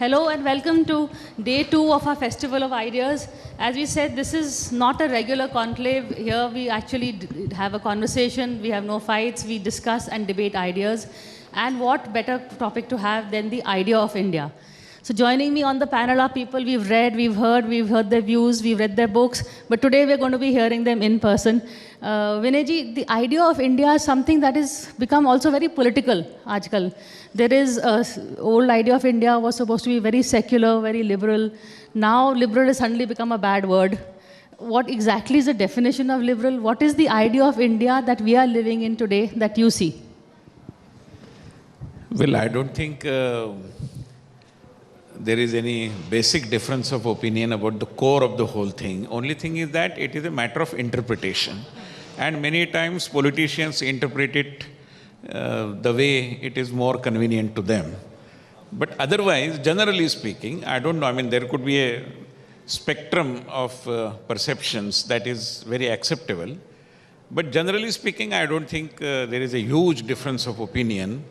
Hello and welcome to day 2 of our Festival of Ideas. As we said, this is not a regular conclave. Here we actually have a conversation, we have no fights, we discuss and debate ideas. And what better topic to have than the idea of India? So joining me on the panel are people we've read, we've heard their views, we've read their books, but today we're going to be hearing them in person. Vinayji, the idea of India is something that has become also very political, aajkal. There is old idea of India was supposed to be very secular, very liberal. Now liberal has suddenly become a bad word. What exactly is the definition of liberal? What is the idea of India that we are living in today that you see? Well, I don't think there is any basic difference of opinion about the core of the whole thing. Only thing is that it is a matter of interpretation. And many times politicians interpret it the way it is more convenient to them. But otherwise, generally speaking, I don't know, I mean, there could be a spectrum of perceptions that is very acceptable. But generally speaking, I don't think there is a huge difference of opinion.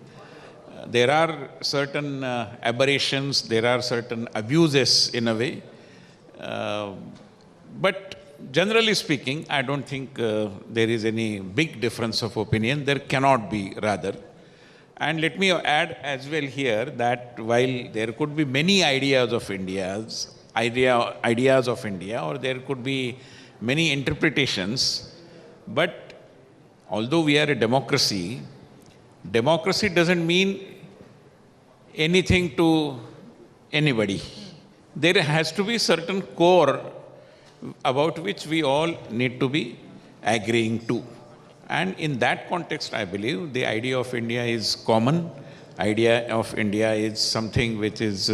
There are certain aberrations, there are certain abuses in a way. But generally speaking, I don't think there is any big difference of opinion. There cannot be, rather. And let me add as well here that while there could be many ideas of India, or there could be many interpretations, but although we are a democracy, democracy doesn't mean anything to anybody. There has to be certain core about which we all need to be agreeing to. And in that context, I believe the idea of India is common. Idea of India is something which is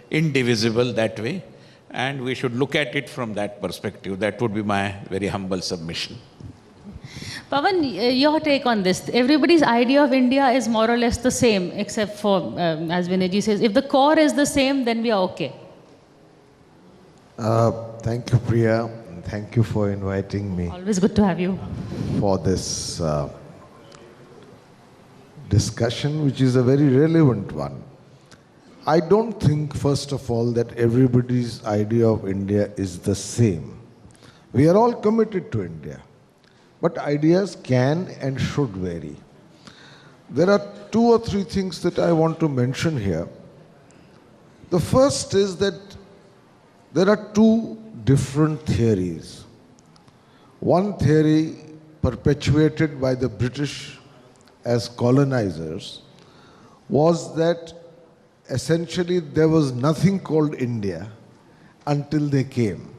indivisible that way. And we should look at it from that perspective. That would be my very humble submission. Pawan, your take on this. Everybody's idea of India is more or less the same, except for, as Vinayji says, if the core is the same, then we are okay. Thank you, Priya, and thank you for inviting me. Always good to have you. For this discussion, which is a very relevant one. I don't think, first of all, that everybody's idea of India is the same. We are all committed to India. But ideas can and should vary. There are 2 or 3 things that I want to mention here. The first is that there are 2 different theories. One theory perpetuated by the British as colonizers was that essentially there was nothing called India until they came.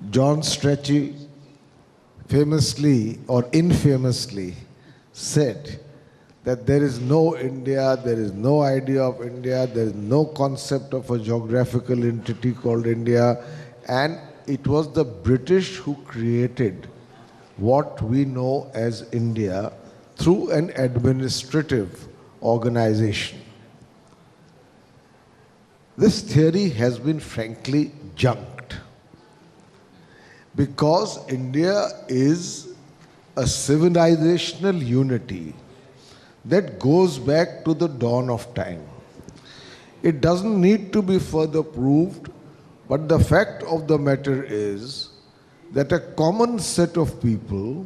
John Strachey famously or infamously said that there is no India, there is no idea of India, there is no concept of a geographical entity called India, and it was the British who created what we know as India through an administrative organization. This theory has been frankly junked, because India is a civilizational unity that goes back to the dawn of time. It doesn't need to be further proved, but the fact of the matter is that a common set of people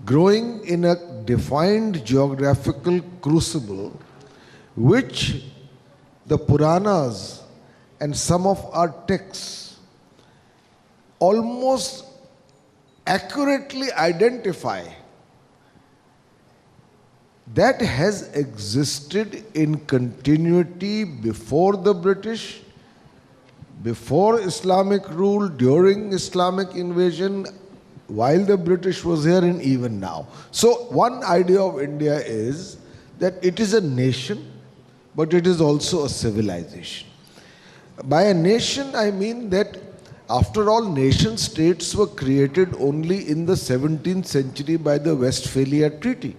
growing in a defined geographical crucible, which the Puranas and some of our texts almost accurately identify, that has existed in continuity before the British, before Islamic rule, during Islamic invasion, while the British was here, and even now. So one idea of India is that it is a nation, but it is also a civilization. By a nation, I mean that after all, nation states were created only in the 17th century by the Westphalia Treaty.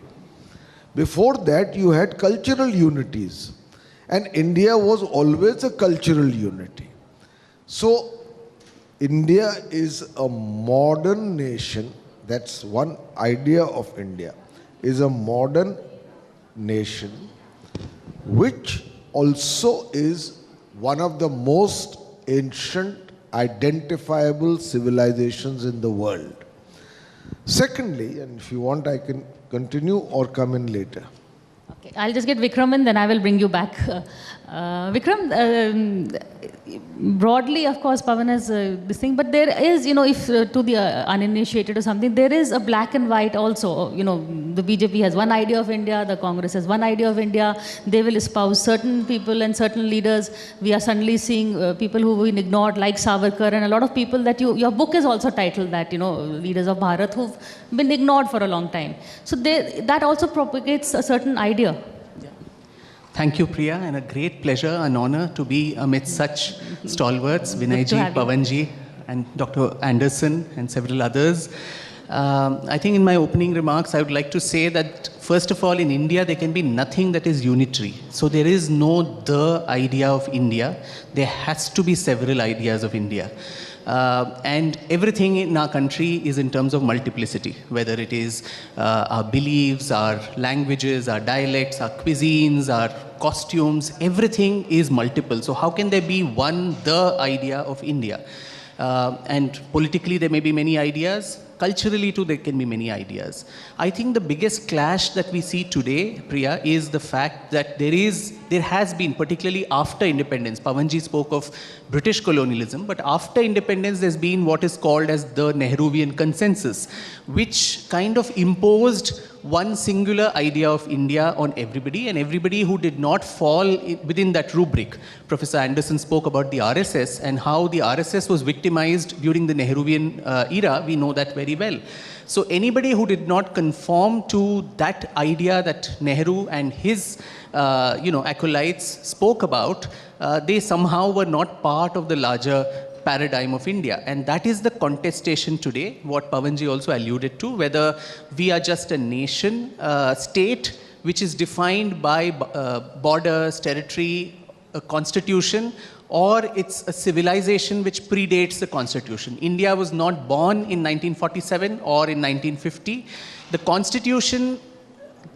Before that, you had cultural unities, and India was always a cultural unity. So, India is a modern nation. That's one idea of India, is a modern nation which also is one of the most ancient identifiable civilizations in the world. Secondly, and if you want, I can continue or come in later. Okay, I'll just get Vikram in, then I will bring you back. Vikram, broadly, of course, Pavan has this thing, but there is, if to the uninitiated or something, there is a black and white also. The BJP has one idea of India, the Congress has one idea of India. They will espouse certain people and certain leaders. We are suddenly seeing people who have been ignored, like Savarkar, and a lot of people that your book is also titled that, leaders of Bharat who've been ignored for a long time. So that also propagates a certain idea. Thank you, Priya, and a great pleasure and honor to be amidst such stalwarts, Vinayji, Pavanji, and Dr. Anderson, and several others. I think in my opening remarks, I would like to say that, first of all, in India, there can be nothing that is unitary. So there is no the idea of India. There has to be several ideas of India. And everything in our country is in terms of multiplicity, whether it is our beliefs, our languages, our dialects, our cuisines, our costumes, everything is multiple. So how can there be one, the idea of India? And politically, there may be many ideas. Culturally, too, there can be many ideas. I think the biggest clash that we see today, Priya, is the fact that there has been, particularly after independence, Pavanji spoke of British colonialism, but after independence, there's been what is called as the Nehruvian consensus, which kind of imposed one singular idea of India on everybody, and everybody who did not fall within that rubric. Professor Anderson spoke about the RSS and how the RSS was victimized during the Nehruvian era. We know that very well. So anybody who did not conform to that idea that Nehru and his acolytes spoke about, they somehow were not part of the larger paradigm of India. And that is the contestation today, what Pavanji also alluded to, whether we are just a nation, state, which is defined by borders, territory, a constitution, or it's a civilization which predates the constitution. India was not born in 1947 or in 1950. The constitution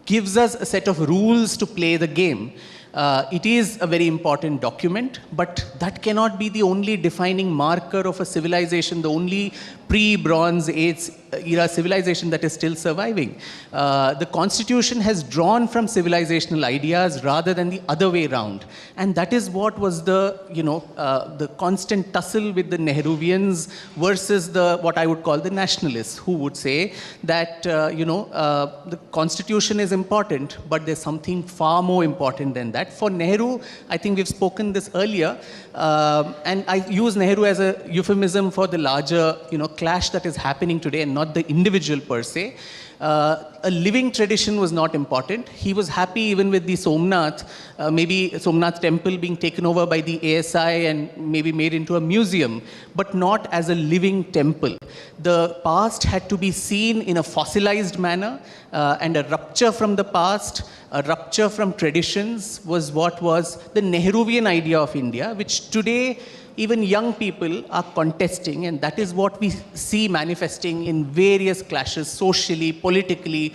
gives us a set of rules to play the game. It is a very important document, but that cannot be the only defining marker of a civilization, the only pre-Bronze Age era civilization that is still surviving. The constitution has drawn from civilizational ideas rather than the other way around. And that is what was the constant tussle with the Nehruvians versus what I would call the nationalists, who would say that, the constitution is important, but there's something far more important than that. For Nehru, I think we've spoken this earlier, and I use Nehru as a euphemism for the larger, clash that is happening today, and not the individual per se. A living tradition was not important. He was happy even with the Somnath, maybe Somnath temple being taken over by the ASI and maybe made into a museum, but not as a living temple. The past had to be seen in a fossilized manner, and a rupture from the past, a rupture from traditions was what was the Nehruvian idea of India, which today even young people are contesting, and that is what we see manifesting in various clashes, socially, politically,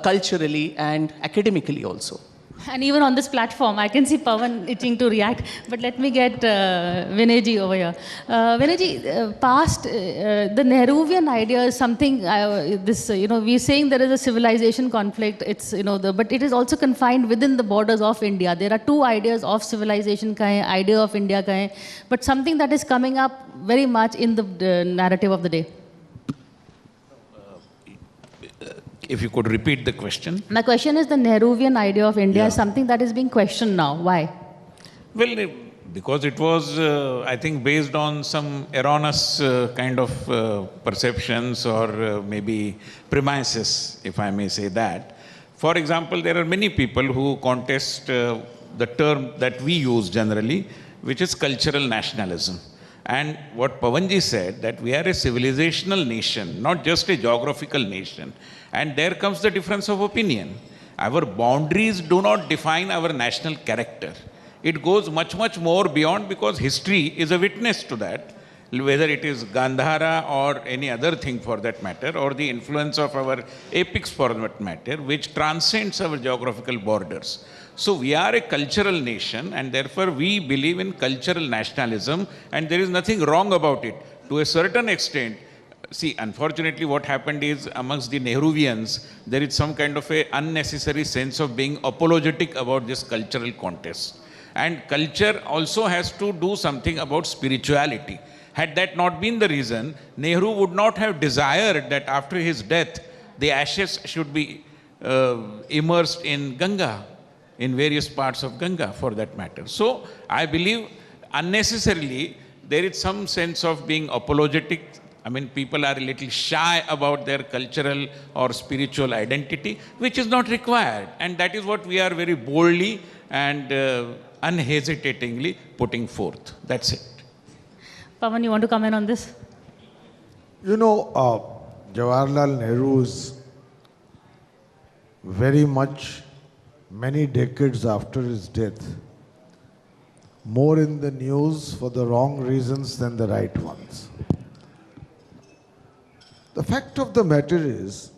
culturally, and academically also. And even on this platform, I can see Pavan itching to react, but let me get Vinayji over here. Vinayji, past, the Nehruvian idea is something, we're saying there is a civilization conflict, it's, but it is also confined within the borders of India. There are two ideas of civilization, idea of India, but something that is coming up very much in the narrative of the day. If you could repeat the question. My question is, the Nehruvian idea of India is something that is being questioned now. Why? Well, because it was, I think, based on some erroneous kind of perceptions or maybe premises, if I may say that. For example, there are many people who contest the term that we use generally, which is cultural nationalism. And what Pavanji said, that we are a civilizational nation, not just a geographical nation. And there comes the difference of opinion. Our boundaries do not define our national character. It goes much, much more beyond, because history is a witness to that, whether it is Gandhara or any other thing for that matter, or the influence of our epics for that matter, which transcends our geographical borders. So we are a cultural nation, and therefore we believe in cultural nationalism, and there is nothing wrong about it. To a certain extent, see, unfortunately, what happened is amongst the Nehruvians, there is some kind of a unnecessary sense of being apologetic about this cultural contest. And culture also has to do something about spirituality. Had that not been the reason, Nehru would not have desired that after his death, the ashes should be immersed in Ganga, in various parts of Ganga for that matter. So I believe unnecessarily there is some sense of being apologetic. I mean, people are a little shy about their cultural or spiritual identity, which is not required. And that is what we are very boldly and unhesitatingly putting forth. That's it. Pawan, you want to comment on this? You know, Jawaharlal Nehru is very much, many decades after his death, more in the news for the wrong reasons than the right ones. The fact of the matter is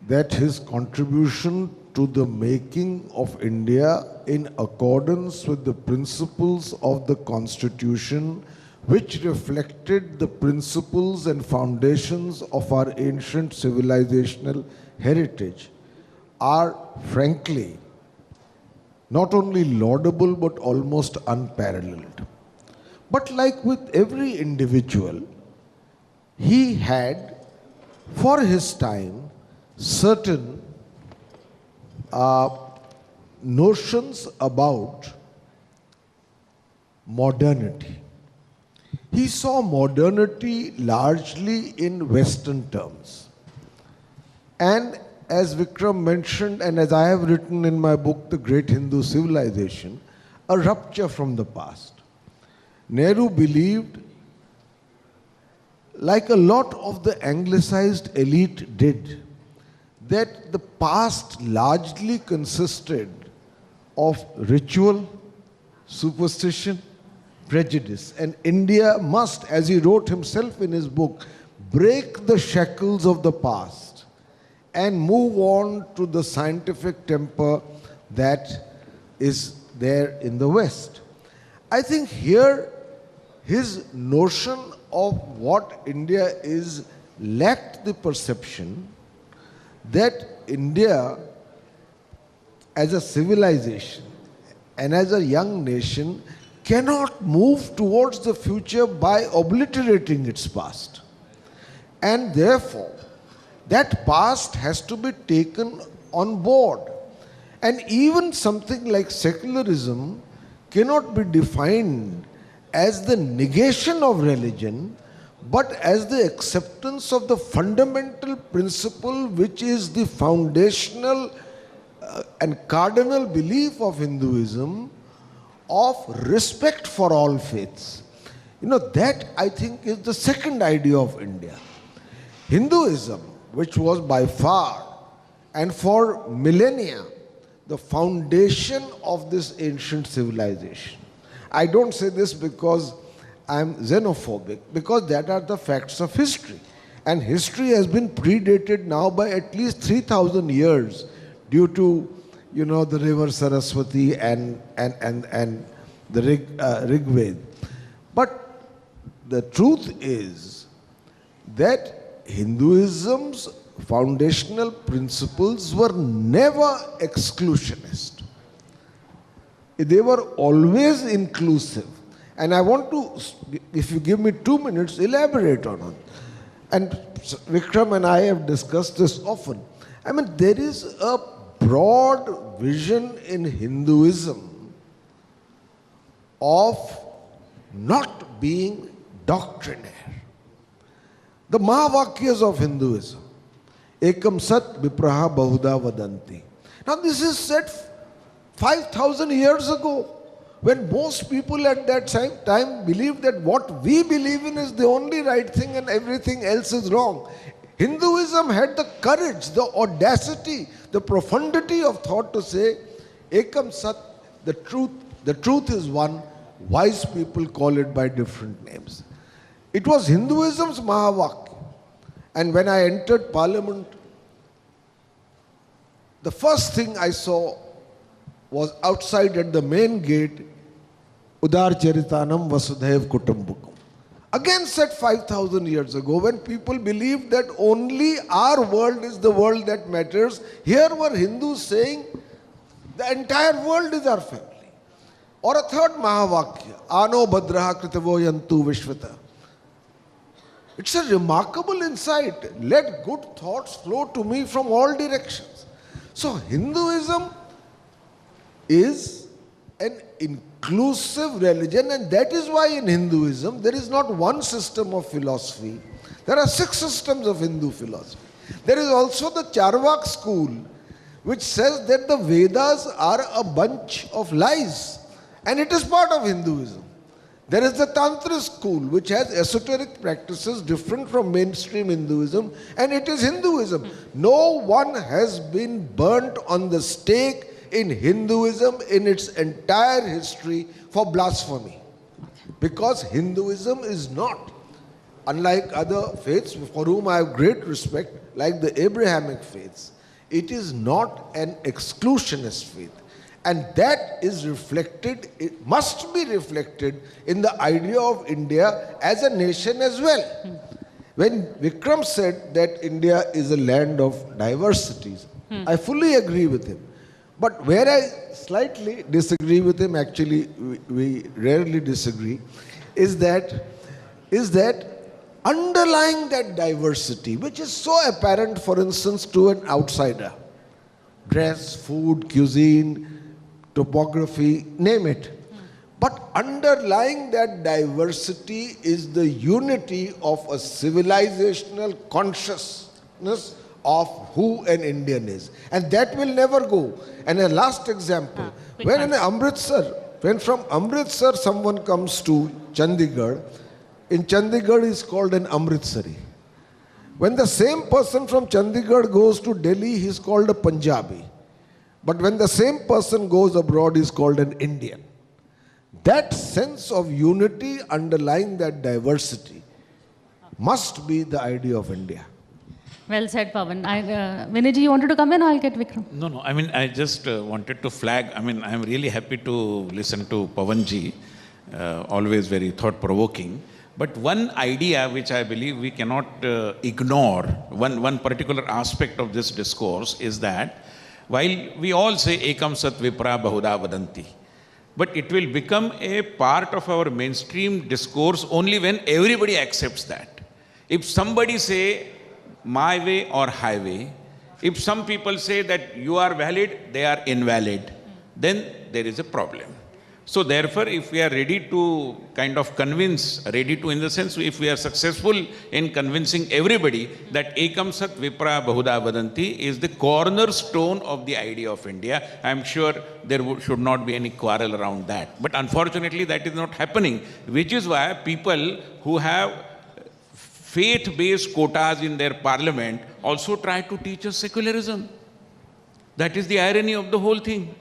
that his contribution to the making of India in accordance with the principles of the Constitution, which reflected the principles and foundations of our ancient civilizational heritage, are frankly not only laudable but almost unparalleled. But like with every individual, he had, for his time, certain notions about modernity. He saw modernity largely in Western terms. And as Vikram mentioned, and as I have written in my book, The Great Hindu Civilization, a rupture from the past. Nehru believed, like a lot of the anglicized elite did, that the past largely consisted of ritual, superstition, prejudice. And India must, as he wrote himself in his book, break the shackles of the past and move on to the scientific temper that is there in the West. I think here his notion of what India is lacked the perception that India as a civilization and as a young nation cannot move towards the future by obliterating its past. And therefore, that past has to be taken on board. And even something like secularism cannot be defined as the negation of religion, but as the acceptance of the fundamental principle which is the foundational and cardinal belief of Hinduism, of respect for all faiths. You know, that I think is the second idea of India. Hinduism, which was by far and for millennia the foundation of this ancient civilization. I don't say this because I'm xenophobic, because that are the facts of history. And history has been predated now by at least 3,000 years due to, you know, the river Saraswati and the Rig Veda. But the truth is that Hinduism's foundational principles were never exclusionist. They were always inclusive. And I want to, if you give me 2 minutes, elaborate on it. And Vikram and I have discussed this often. I mean, there is a broad vision in Hinduism of not being doctrinaire. The Mahavakyas of Hinduism, Ekam Sat Vipraha Bahuda Vadanti. Now this is said 5,000 years ago, when most people at that time believed that what we believe in is the only right thing and everything else is wrong. Hinduism had the courage, the audacity, the profundity of thought to say, Ekam Sat, the truth is one, wise people call it by different names. It was Hinduism's Mahavakya. And when I entered parliament, the first thing I saw was outside at the main gate, Udar Charitanam Vasudhaiv Kutumbakam. Again said 5,000 years ago, when people believed that only our world is the world that matters, here were Hindus saying the entire world is our family. Or a third Mahavakya, Ano Bhadraha Kritavo Yantu Vishvata. It's a remarkable insight. Let good thoughts flow to me from all directions. So Hinduism is an inclusive religion, and that is why in Hinduism there is not one system of philosophy. There are 6 systems of Hindu philosophy. There is also the Charvak school, which says that the Vedas are a bunch of lies, and it is part of Hinduism. There is the Tantra school, which has esoteric practices different from mainstream Hinduism, and it is Hinduism. No one has been burnt on the stake in Hinduism in its entire history for blasphemy. Because Hinduism is not, unlike other faiths for whom I have great respect, like the Abrahamic faiths, it is not an exclusionist faith. And that is reflected, it must be reflected in the idea of India as a nation as well. When Vikram said that India is a land of diversities, I fully agree with him. But where I slightly disagree with him, actually we rarely disagree, is that underlying that diversity, which is so apparent, for instance, to an outsider, dress, food, cuisine, topography, name it. But underlying that diversity is the unity of a civilizational consciousness of who an Indian is. And that will never go. And a last example, when from Amritsar someone comes to Chandigarh, in Chandigarh is called an Amritsari. When the same person from Chandigarh goes to Delhi, he is called a Punjabi. But when the same person goes abroad, he is called an Indian. That sense of unity underlying that diversity must be the idea of India. Well said, Pavan. Vinayji, you wanted to come in, or I'll get Vikram? No, I mean, I just wanted to flag, I mean, I'm really happy to listen to Pavanji, always very thought-provoking. But one idea which I believe we cannot ignore, one particular aspect of this discourse is that while we all say Ekam Sat Vipra Bahuda Vadanti, but it will become a part of our mainstream discourse only when everybody accepts that. If somebody say my way or highway, if some people say that you are valid, they are invalid, then there is a problem. So therefore, if we are ready to kind of convince, in the sense, if we are successful in convincing everybody that Ekam Sat Vipra Bahuda Vadanti is the cornerstone of the idea of India, I am sure there should not be any quarrel around that. But unfortunately, that is not happening, which is why people who have faith-based quotas in their parliament also try to teach us secularism. That is the irony of the whole thing.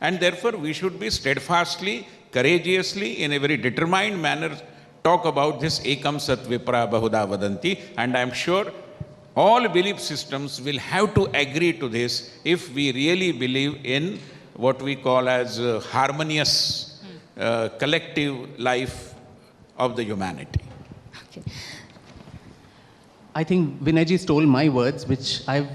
And therefore, we should be steadfastly, courageously, in a very determined manner, talk about this Ekam Sat Vipra Bahuda Vadanti. And I am sure all belief systems will have to agree to this if we really believe in what we call as harmonious collective life of the humanity. Okay. I think Vinayji stole my words, which I've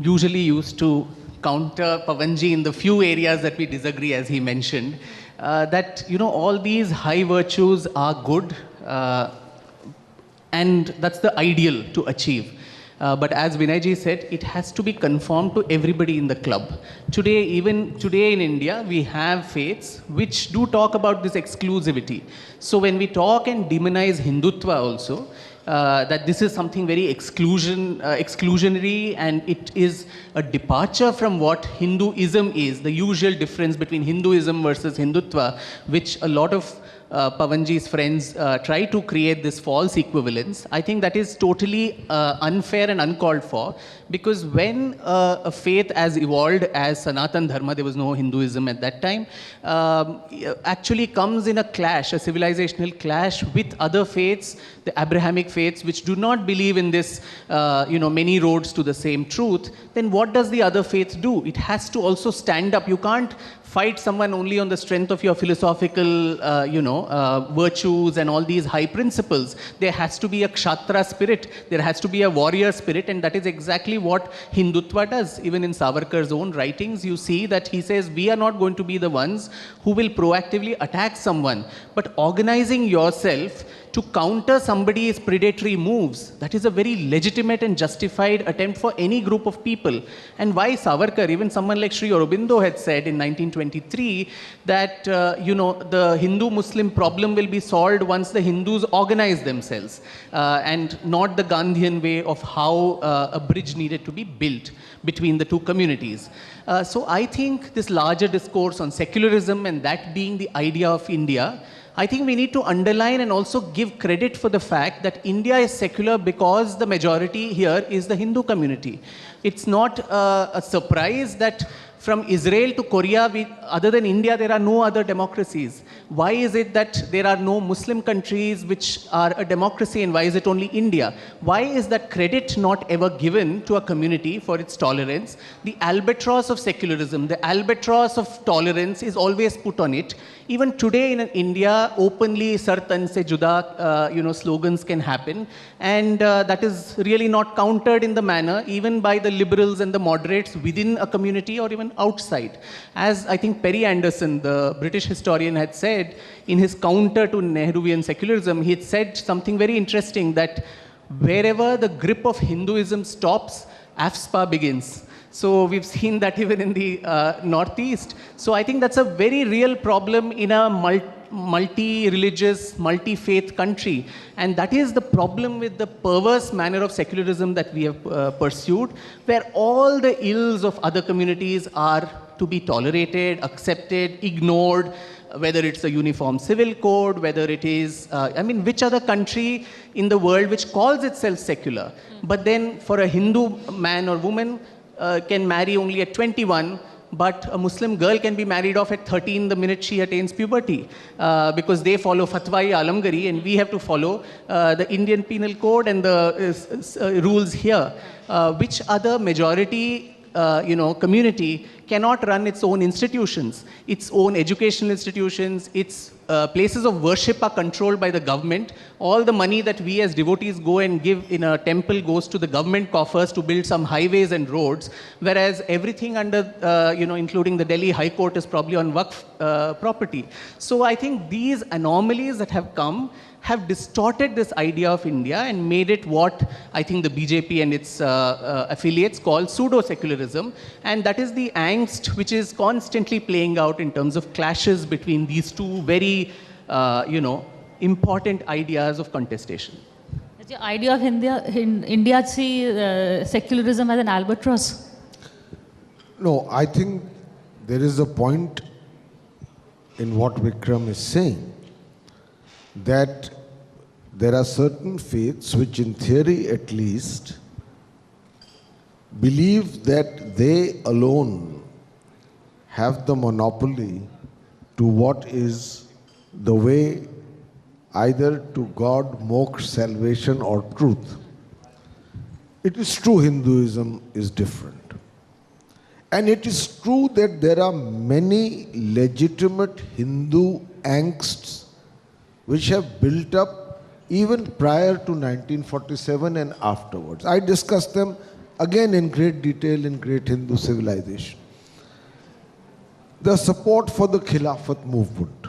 usually used to counter Pavanji in the few areas that we disagree, as he mentioned, that, you know, all these high virtues are good, and that's the ideal to achieve. But as Vinayji said, it has to be conformed to everybody in the club. Today, even today in India, we have faiths which do talk about this exclusivity. So when we talk and demonize Hindutva also, that this is something very exclusionary, and it is a departure from what Hinduism is, the usual difference between Hinduism versus Hindutva, which a lot of Pavanji's friends try to create this false equivalence. I think that is totally unfair and uncalled for, because when a faith as evolved as Sanatan Dharma, there was no Hinduism at that time, actually comes in a clash, a civilizational clash with other faiths, the Abrahamic faiths, which do not believe in this, many roads to the same truth, then what does the other faith do? It has to also stand up. You can't fight someone only on the strength of your philosophical, virtues and all these high principles. There has to be a Kshatriya spirit, there has to be a warrior spirit, and that is exactly what Hindutva does. Even in Savarkar's own writings, you see that he says, we are not going to be the ones who will proactively attack someone, but organizing yourself to counter somebody's predatory moves, that is a very legitimate and justified attempt for any group of people. And why Savarkar, even someone like Sri Aurobindo had said in 1923 that, the Hindu-Muslim problem will be solved once the Hindus organize themselves, and not the Gandhian way of how a bridge needed to be built between the two communities. So I think this larger discourse on secularism and that being the idea of India, I think we need to underline and also give credit for the fact that India is secular because the majority here is the Hindu community. It's not a surprise that from Israel to Korea, other than India, there are no other democracies. Why is it that there are no Muslim countries which are a democracy, and why is it only India? Why is that credit not ever given to a community for its tolerance? The albatross of secularism, the albatross of tolerance is always put on it. Even today in India, openly Sartan se juda, slogans can happen, and that is really not countered in the manner even by the liberals and the moderates within a community or even outside. As I think Perry Anderson, the British historian, had said in his counter to Nehruvian secularism, he had said something very interesting, that wherever the grip of Hinduism stops, AFSPA begins. So we've seen that even in the Northeast. So I think that's a very real problem in a multi-religious, multi-faith country. And that is the problem with the perverse manner of secularism that we have pursued, where all the ills of other communities are to be tolerated, accepted, ignored, whether it's a uniform civil code, whether it is, which other country in the world which calls itself secular, but then for a Hindu man or woman, can marry only at 21, but a Muslim girl can be married off at 13 the minute she attains puberty, because they follow Fatwa-i Alamgari and we have to follow the Indian Penal Code and the rules here. Which other majority community cannot run its own institutions, its own educational institutions, its places of worship are controlled by the government. All the money that we as devotees go and give in a temple goes to the government coffers to build some highways and roads, whereas everything under, including the Delhi High Court is probably on Waqf property. So I think these anomalies that have come have distorted this idea of India and made it what I think the BJP and its affiliates call pseudo-secularism. And that is the angst which is constantly playing out in terms of clashes between these two very, important ideas of contestation. Is the idea of India see secularism as an albatross? No, I think there is a point in what Vikram is saying, that there are certain faiths which, in theory at least, believe that they alone have the monopoly to what is the way either to God, moksha, salvation or truth. It is true Hinduism is different. And it is true that there are many legitimate Hindu angsts which have built up even prior to 1947 and afterwards. I discussed them again in great detail in Great Hindu Civilization. The support for the Khilafat movement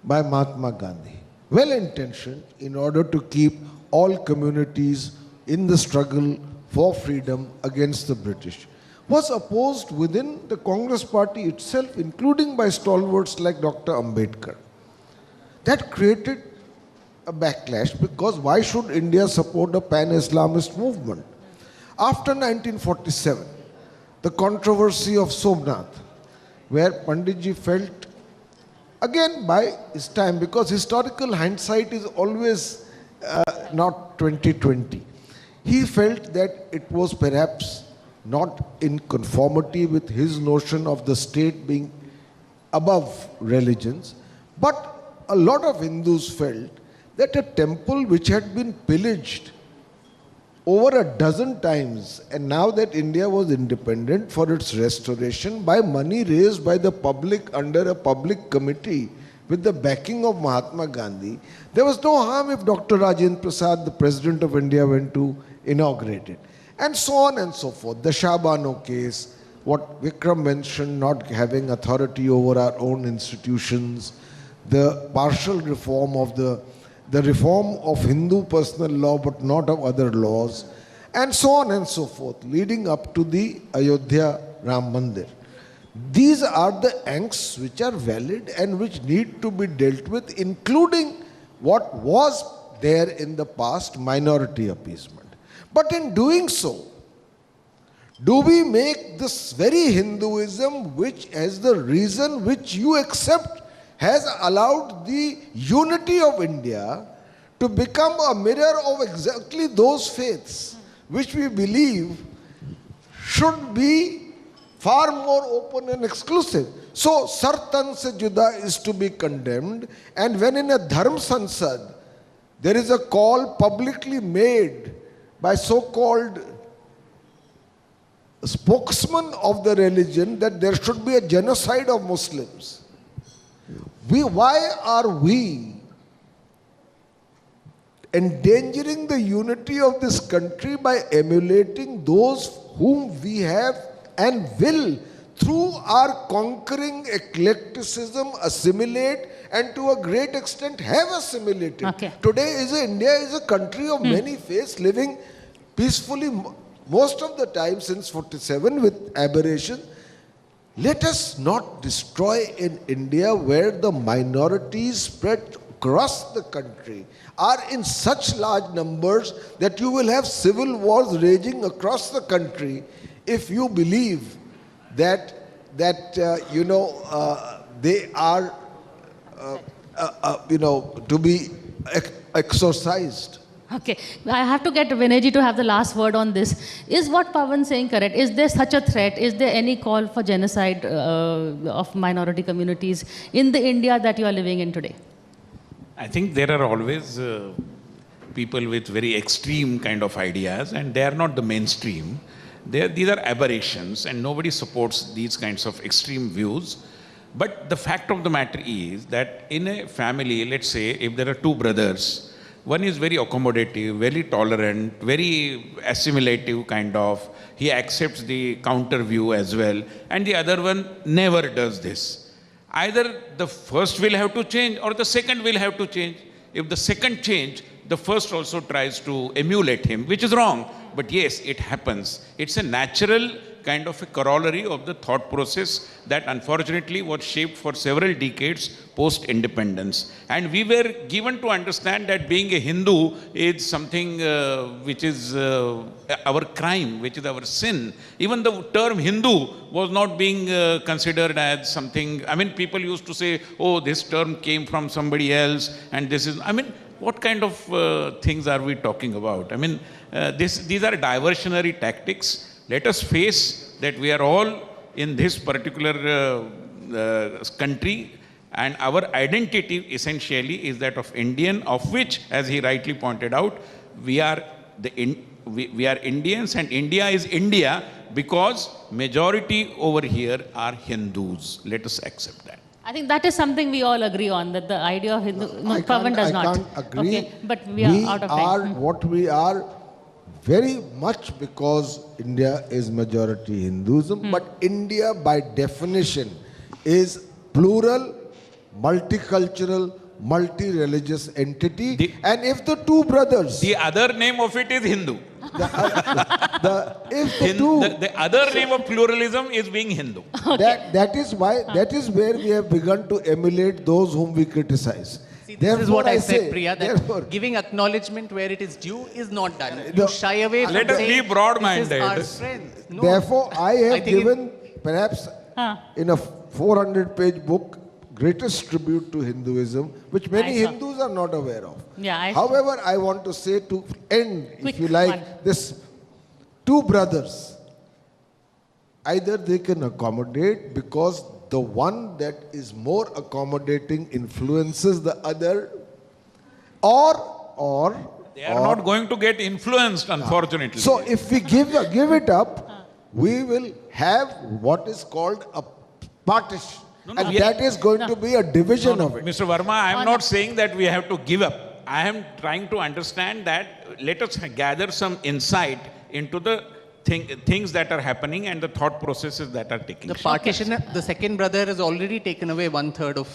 by Mahatma Gandhi, well-intentioned in order to keep all communities in the struggle for freedom against the British, was opposed within the Congress party itself, including by stalwarts like Dr. Ambedkar. That created a backlash, because why should India support a pan-Islamist movement? After 1947, the controversy of Somnath, where Panditji felt, again by his time, because historical hindsight is always not 2020, he felt that it was perhaps not in conformity with his notion of the state being above religions, but a lot of Hindus felt that a temple which had been pillaged over a dozen times, and now that India was independent, for its restoration by money raised by the public under a public committee with the backing of Mahatma Gandhi, there was no harm if Dr. Rajendra Prasad, the President of India, went to inaugurate it. And so on and so forth. The Shah Bano case, what Vikram mentioned, not having authority over our own institutions, the partial reform of the reform of Hindu personal law but not of other laws, and so on and so forth, leading up to the Ayodhya Ram Mandir. These are the angsts which are valid and which need to be dealt with, including what was there in the past, minority appeasement. But in doing so, do we make this very Hinduism, which as the reason which you accept has allowed the unity of India to become a mirror of exactly those faiths which we believe should be far more open and exclusive? So, Sartan se juda is to be condemned, and when in a Dharm Sansad there is a call publicly made by so-called spokesman of the religion that there should be a genocide of Muslims, why are we endangering the unity of this country by emulating those whom we have and will, through our conquering eclecticism, assimilate, and to a great extent have assimilated? Okay. Today India is a country of many faiths, living peacefully most of the time since 47 with aberration. Let us not destroy in India, where the minorities spread across the country are in such large numbers that you will have civil wars raging across the country, if you believe that they are to be exorcised. Okay, I have to get Vinayji to have the last word on this. Is what Pawan saying correct? Is there such a threat? Is there any call for genocide of minority communities in the India that you are living in today? I think there are always people with very extreme kind of ideas, and they are not the mainstream. These are aberrations, and nobody supports these kinds of extreme views. But the fact of the matter is that in a family, let's say, if there are two brothers, one is very accommodative, very tolerant, very assimilative kind of, he accepts the counter view as well, and the other one never does this. Either the first will have to change or the second will have to change. If the second change, the first also tries to emulate him, which is wrong. But yes, it happens. It's a natural kind of a corollary of the thought process that unfortunately was shaped for several decades post-independence. And we were given to understand that being a Hindu is something which is our crime, which is our sin. Even the term Hindu was not being considered as something. I mean, people used to say, oh, this term came from somebody else, and this is, I mean, what kind of things are we talking about? I mean, these are diversionary tactics. Let us face that we are all in this particular country, and our identity essentially is that of Indian, of which, as he rightly pointed out, we are Indians, and India is India because majority over here are Hindus. Let us accept that. I think that is something we all agree on, that the idea of Hindu... No, Pawan does not. I can't agree. Okay, but we are out of time. We are what we are very much because India is majority Hinduism, but India by definition is plural, multicultural, multi-religious entity. And if the two brothers... The other name of it is Hindu. The other name of pluralism is being Hindu. Okay. That is where we have begun to emulate those whom we criticize. See, this is what I said, Priya, that giving acknowledgement where it is due is not done. You shy away from Let us be broad-minded. This is our strength. No. Therefore, I have given perhaps in a 400-page book greatest tribute to Hinduism, which many Hindus are not aware of. Yeah, However, I want to say to end, if you like, this two brothers, either they can accommodate because the one that is more accommodating influences the other, or They are not going to get influenced, unfortunately. So if we give it up, we will have what is called a partition. No, And we are- that is going to be a division of it. Mr. Verma, I am not saying that we have to give up. I am trying to understand that let us gather some insight into the things that are happening and the thought processes that are taking The place. partition, the second brother has already taken away 1/3 of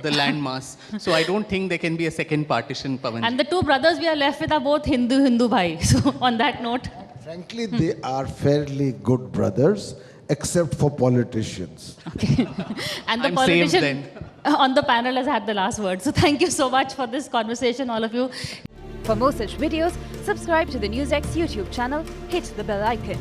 the land mass. So I don't think there can be a second partition, Pavan. And the two brothers we are left with are both Hindu bhai. So on that note, Frankly, they are fairly good brothers, except for politicians. okay. And the I'm saved politician on the panel has had the last word. So thank you so much for this conversation, all of you. For more such videos, subscribe to the NewsX YouTube channel, hit the bell icon.